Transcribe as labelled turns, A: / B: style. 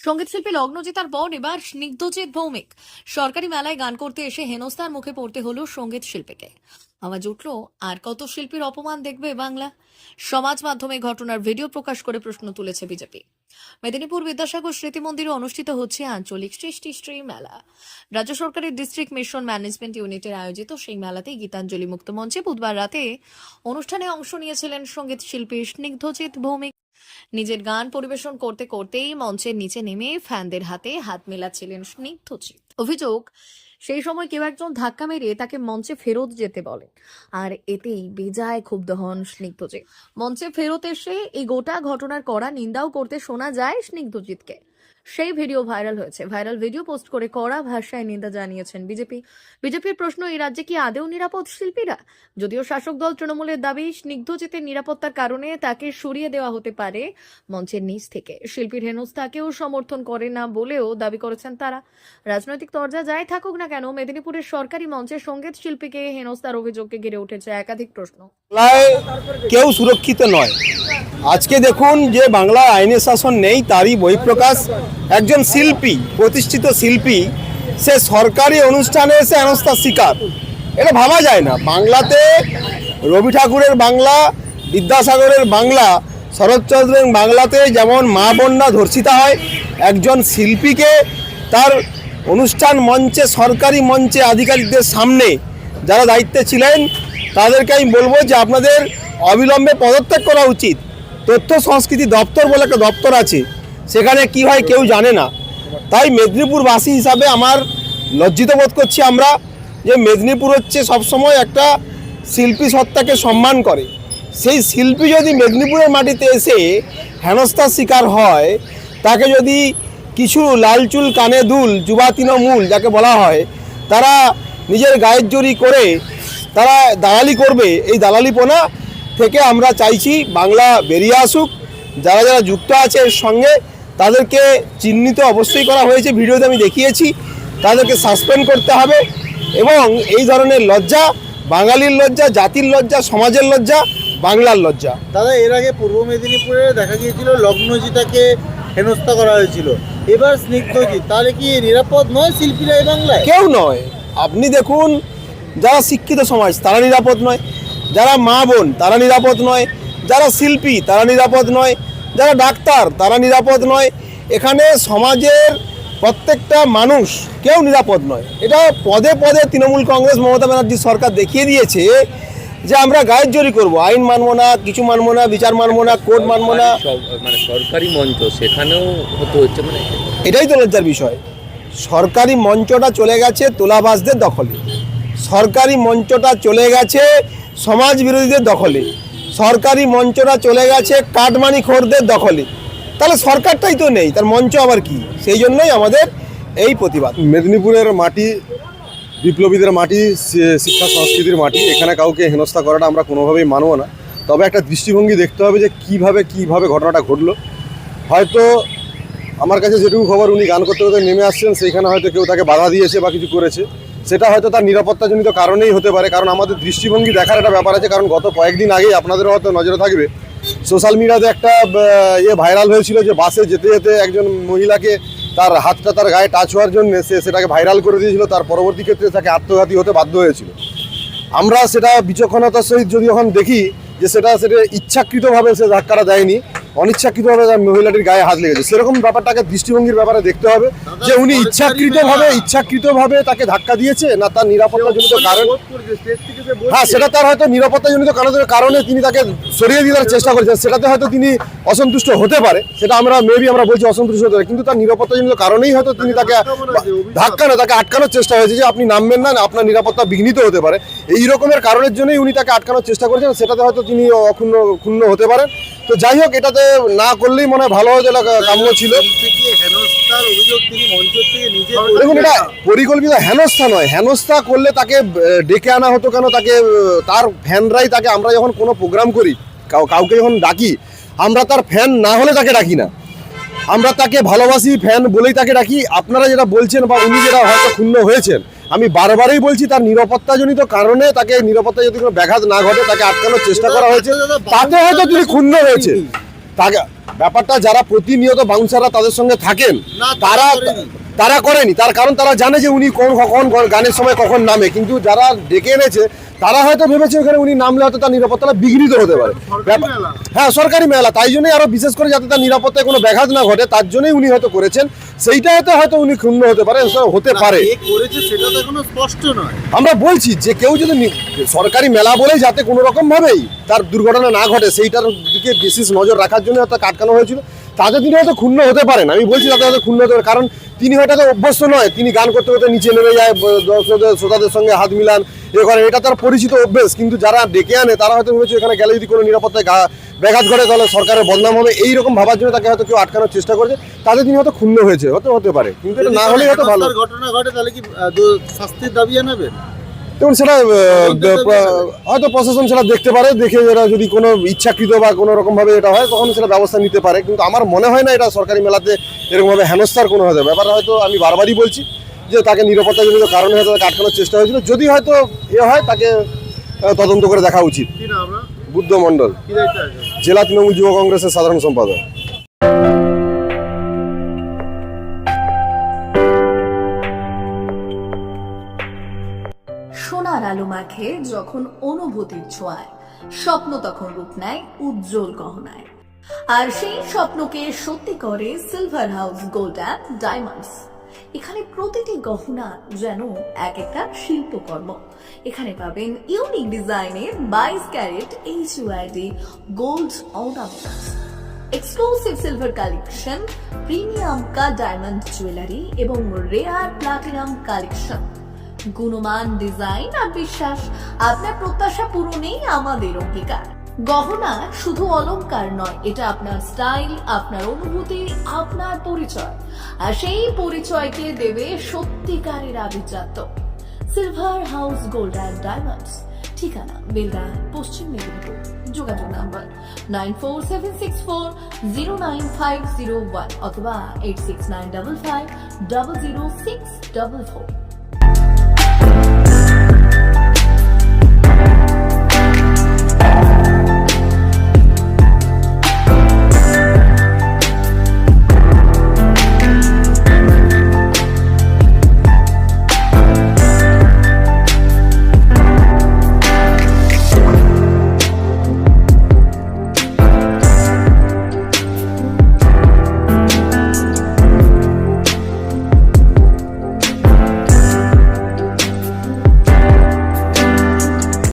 A: সঙ্গীত শিল্পী লগ্নজিতার বোন এবার স্নিগ্ধজিৎ ভৌমিক। সরকারি মেলায় গান করতে এসে হেনস্থার মুখে পড়তে হলো সঙ্গীত শিল্পীকে। আওয়াজ উঠল, আর কত শিল্পীর অপমান দেখবে বাংলা। সমাজ মাধ্যমে ঘটনার ভিডিও প্রকাশ করে প্রশ্ন তুলেছে বিজেপি। মেদিনীপুর বিদ্যাসাগর স্মৃতি মন্দিরে অনুষ্ঠিত হচ্ছে আঞ্চলিক সৃষ্টিশ্রী মেলা। রাজ্য সরকারের ডিস্ট্রিক্ট মিশন ম্যানেজমেন্ট ইউনিটের আয়োজিত সেই মেলাতে গীতাঞ্জলি মুক্ত মঞ্চে বুধবার রাতে অনুষ্ঠানে অংশ নিয়েছিলেন সঙ্গীত শিল্পী স্নিগ্ধজিৎ ভৌমিক। নিজের গান পরিবেশন করতে করতেই মঞ্চের নিচে নেমে ফ্যানদের হাতে হাত মেলাচ্ছিলেন স্নিগ্ধজিৎ। অভিযোগ, সেই সময় কেউ একজন ধাক্কা মেরে তাকে মঞ্চে ফেরত যেতে বলেন, আর এতেই বেজায় ক্ষুব্ধ হন স্নিগ্ধজিৎ। মঞ্চে ফেরত এসে এই গোটা ঘটনার কড়া নিন্দাও করতে শোনা যায় স্নিগ্ধজিৎকে। সেই ভিডিও ভাইরাল হয়েছে। ভাইরাল ভিডিও পোস্ট করে কড়া ভাষায় নিন্দা জানিয়েছেন বিজেপির প্রশ্ন, এই রাজ্যে কি আদৌ নিরাপদ শিল্পীরা? যদিও শাসক দল তৃণমূলের দাবি, স্নিগ্ধজিতের নিরাপত্তার কারণে তাকে সরিয়ে দেওয়া হতে পারে মঞ্চের নিচ থেকে। শিল্পীর হেনস্থাকেও সমর্থন করে না বলেও দাবি করেছেন তারা। রাজনৈতিক তরজা যাই থাকুক না কেন, মেদিনীপুরের সরকারি মঞ্চে সঙ্গীত শিল্পীকে হেনস্থার অভিযোগকে ঘিরে উঠেছে একাধিক প্রশ্ন।
B: কেউ সুরক্ষিত নয়। আজকে দেখুন যে বাংলায় আইনের শাসন নেই, তারই বহিঃপ্রকাশ। একজন শিল্পী, প্রতিষ্ঠিত শিল্পী, সে সরকারি অনুষ্ঠানে এসে হেনস্থার শিকার। এটা ভাবা যায় না। বাংলাতে রবি ঠাকুরের বাংলা, বিদ্যাসাগরের বাংলা, শরৎচন্দ্রের বাংলাতে যেমন মা বোনরা ধর্ষিতা হয়, একজন শিল্পীকে তার অনুষ্ঠান মঞ্চে, সরকারি মঞ্চে আধিকারিকদের সামনে যারা দায়িত্বে ছিলেন তাদেরকে আমি বলবো যে আপনাদের অবিলম্বে পদত্যাগ করা উচিত। তথ্য সংস্কৃতি দপ্তর বলে একটা দপ্তর আছে, সেখানে কি হয় কেউ জানে না। তাই মেদিনীপুরবাসী হিসাবে আমার লজ্জিত বোধ করছি আমরা, যে মেদিনীপুর হচ্ছে সবসময় একটা শিল্পী সত্তাকে সম্মান করে। সেই শিল্পী যদি মেদিনীপুরের মাটিতে এসে হেনস্থার শিকার হয়, তাকে যদি কিছু লাল চুল কানে দুল যুবা তৃণমূল যাকে বলা হয়, তারা নিজের গায়ের জোরি করে তারা দালালি করবে, এই দালালিপনা থেকে আমরা চাইছি বাংলা বেরিয়ে আসুক। যারা যারা যুক্ত আছে এর সঙ্গে তাদেরকে চিহ্নিত অবশ্যই করা হয়েছে, ভিডিওতে আমি দেখিয়েছি। তাদেরকে সাসপেন্ড করতে হবে এবং এই ধরনের লজ্জা বাঙালির লজ্জা, জাতির লজ্জা, সমাজের লজ্জা, বাংলার লজ্জা।
C: দাদা, এর আগে পূর্ব মেদিনীপুরে দেখা গিয়েছিল লগ্নজিতাকে হেনস্থা করা হয়েছিল, এবার স্নিগ্ধজিৎ, তাহলে কি নিরাপদ নয় শিল্পীরা এই বাংলায়?
B: কেউ নয়। আপনি দেখুন, যারা শিক্ষিত সমাজ তারা নিরাপদ নয়, যারা মা বোন তারা নিরাপদ নয়, যারা শিল্পী তারা নিরাপদ নয়, যারা ডাক্তার তারা নিরাপদ নয়। এখানে সমাজের প্রত্যেকটা মানুষ কেউ নিরাপদ নয়। এটা পদে পদে তৃণমূল কংগ্রেস মমতা ব্যানার্জি সরকার দেখিয়ে দিয়েছে যে আমরা গায়ের জোরি করবো, আইন মানবো না, কিছু মানবো না, বিচার মানবো না, কোর্ট মানবো না।
D: মানে সরকারি মঞ্চ সেখানেও হতে হচ্ছে, মানে
B: এটাই তো লজ্জার বিষয়। সরকারি মঞ্চটা চলে গেছে তোলাবাজদের দখলে, সরকারি মঞ্চটা চলে গেছে সমাজ বিরোধীদের দখলে, সরকারি মঞ্চটা চলে গেছে কাটমানিখোরদের দখলে। তাহলে সরকারটাই তো নেই, তার মঞ্চ আবার কি? সেই জন্যই আমাদের এই প্রতিবাদ।
E: মেদিনীপুরের মাটি বিপ্লবীদের মাটি, শিক্ষা সংস্কৃতির মাটি। এখানে কাউকে হেনস্থা করাটা আমরা কোনোভাবেই মানব না। তবে একটা দৃষ্টিভঙ্গি দেখতে হবে যে কিভাবে ঘটনাটা ঘটলো। হয়তো আমার কাছে যেটুকু খবর, উনি গান করতে করতে নেমে আসছেন, সেইখানে হয়তো কেউ তাকে বাধা দিয়েছে বা কিছু করেছে। সেটা হয়তো তার নিরাপত্তাজনিত কারণেই হতে পারে। কারণ আমাদের দৃষ্টিভঙ্গি দেখার একটা ব্যাপার আছে। কারণ গত কয়েকদিন আগেই আপনাদেরও হয়তো নজরে থাকবে, সোশ্যাল মিডিয়াতে একটা ভাইরাল হয়েছিল যে বাসে যেতে যেতে একজন মহিলাকে তার হাতটা তার গায়ে টাচ হওয়ার জন্য সেটাকে ভাইরাল করে দিয়েছিল। তার পরবর্তী ক্ষেত্রে তাকে আত্মঘাতী হতে বাধ্য হয়েছিল। আমরা সেটা বিচক্ষণতার সহিত যদি যখন দেখি যে সেটা ইচ্ছাকৃতভাবে সে ধাক্কাটা দেয়নি, অনিচ্ছাকৃতভাবে তার মহিলাটির গায়ে হাত লেগেছে, সেরকম ব্যাপারটাকে দৃষ্টিভঙ্গির ব্যাপারে দেখতে হবে যে উনি ইচ্ছাকৃতভাবে তাকে ধাক্কা দিয়েছে না তার নিরাপত্তাজনিত কারণ। হ্যাঁ, সেটা তার হয়তো নিরাপত্তাজনিত কারণে তিনি তাকে সরিয়ে দেওয়ার চেষ্টা করেছেন, সেটাতে হয়তো তিনি অসন্তুষ্ট হতে পারে। সেটা আমরা আমরা বলছি অসন্তুষ্ট হতে পারে, কিন্তু তার নিরাপত্তাজনিত কারণেই হয়তো তিনি তাকে তাকে আটকানোর চেষ্টা হয়েছে যে আপনি নামবেন না, আপনার নিরাপত্তা বিঘ্নিত হতে পারে। এই রকমের কারণের জন্যই উনি তাকে আটকানোর চেষ্টা করেছেন। সেটাতে হয়তো তিনি ক্ষুণ্ণ হতে পারেন। তো যাই হোক, এটাতে না করলেই মনে হয় ভালো হতো, কাম্য ছিল। দেখুন, এটা পরিকল্পিত হেনস্থা নয়। হেনস্থা করলে তাকে ডেকে আনা হতো কেন? তাকে তার ফ্যানরাই তাকে, আমরা যখন কোনো প্রোগ্রাম করি, কাউকে যখন ডাকি, আমরা তার ফ্যান না হলে তাকে ডাকি না, আমরা তাকে ভালোবাসি, ফ্যান বলেই তাকে ডাকি। আপনারা যেটা বলছেন বা উনি যেটা হয়তো ক্ষুণ্ণ হয়েছেন, আমি বারবারই বলছি তার নিরাপত্তাজনিত কারণে, তাকে নিরাপত্তা যদি কোনো ব্যাঘাত না ঘটে তাকে আটকানোর চেষ্টা করা হয়েছে, তাতে হয়তো তিনি ক্ষুণ্ণ হয়েছে। তাকে ব্যাপারটা যারা প্রতিনিয়ত বাউন্সাররা তাদের সঙ্গে থাকেন
C: না,
E: তারা
C: করেনি।
E: তারা করেনি, তার কারণ তারা জানে যে উনি কখন গানের সময় কখন নামে, কিন্তু যারা ডেকে এনেছে তারা হয়তো ভেবেছে ওখানে উনি নামলে হয়তো তার নিরাপত্তাটা বিঘ্নিত হতে পারে। ব্যাপার-
C: মেলা।
E: হ্যাঁ, সরকারি মেলা, তাই জন্যই আরো বিশেষ করে যাতে তার নিরাপত্তায় কোনো ব্যাঘাত না ঘটে তার জন্যই উনি হয়তো করেছেন, সেইটাতে হয়তো উনি ক্ষুণ্ণ হতে পারে, হতে
C: না,
E: পারে।
C: কে করেছে সেটা তো এখনো স্পষ্ট নয়।
E: আমরা বলছি যে কেউ যদি সরকারি মেলা বলে যাতে কোনো রকম ভাবেই তার দুর্ঘটনা না ঘটে সেইটার দিকে বিশেষ নজর রাখার জন্য হয়তো আটকানো হয়েছিল, তাতে তিনি হয়তো ক্ষুণ্ণ হতে পারেন। আমি বলছি তাতে হয়তো ক্ষুণ্ণ হতে পারে, কারণ তিনি হয়তো অভ্যস্ত নয়, তিনি গান করতে করতে নিচে নেমে যায়, দর্শকদের শ্রোতাদের সঙ্গে হাত মিলান, এ করেন, এটা তার পরিচিত অভ্যেস। কিন্তু যারা ডেকে আনে তারা হয়তো ভেবেছে এখানে গেলে যদি কোনো নিরাপত্তায় ব্যাঘাত ঘটে তাহলে সরকারের বদনাম হবে, এইরকম ভাবার জন্য তাকে হয়তো কেউ আটকানোর চেষ্টা করেছে, তাতে তিনি হয়তো ক্ষুণ্ণ হয়েছে, হতে পারে, কিন্তু এটা না হলেই হয়তো ভালো।
C: হেনস্থার ঘটনা ঘটে তাহলে কি শাস্তির দাবি জানাবেন?
E: দেখুন সেটা হয়তো প্রশাসন সেটা দেখতে পারে, দেখে এরা যদি কোনো ইচ্ছাকৃত বা কোনো রকমভাবে এটা হয় তখন সেটা ব্যবস্থা নিতে পারে, কিন্তু আমার মনে হয় না এটা সরকারি মেলাতে এরকমভাবে হেনস্থার কোনো হয়তো ব্যাপার। হয়তো আমি বারবারই বলছি যে তাকে নিরাপত্তাজনিত কারণে হয়তো তাকে আটকানোর চেষ্টা হয়েছিল, যদি হয়তো হয় তাকে তদন্ত করে দেখা উচিত।
C: কি না আমরা
E: বুদ্ধ মণ্ডল,
C: কি দায়িত্ব আছে?
E: জেলা তৃণমূল যুব কংগ্রেসের সাধারণ সম্পাদক।
A: সোনার আলো মাখে যখন অনুভূতির ছোঁয়ায়, স্বপ্ন তখন রূপ নেয় উজ্জ্বল গহনায়। আর সেই স্বপ্নকে সত্যি করে silver house gold and diamonds. এখানে প্রতিটি গহনা যেন এক একটা শিল্পকর্ম। এখানে পাবেন ইউনিক ডিজাইনের 22 carat HUID gold ornaments, exclusive silver collection, premium cut diamond jewellery এবং রেয়ার প্লাটিনাম কালেকশন। গুণমান ডিজাইন আর বিশ্বাস, আপনার প্রত্যাশা পূরণেই আমাদের অঙ্গীকার। গহনা শুধু অলংকার নয়, এটা আপনার স্টাইল, আপনার অনুভূতি, আপনার পরিচয়। আর সেই পরিচয়কে দেবে সত্যিকারের আভিজাত্য। Silver house gold and diamonds, ঠিকানা বেলদা, পশ্চিম মেদিনীপুর। যোগাযোগ নাম্বার 9476409501 অথবা 8695500644।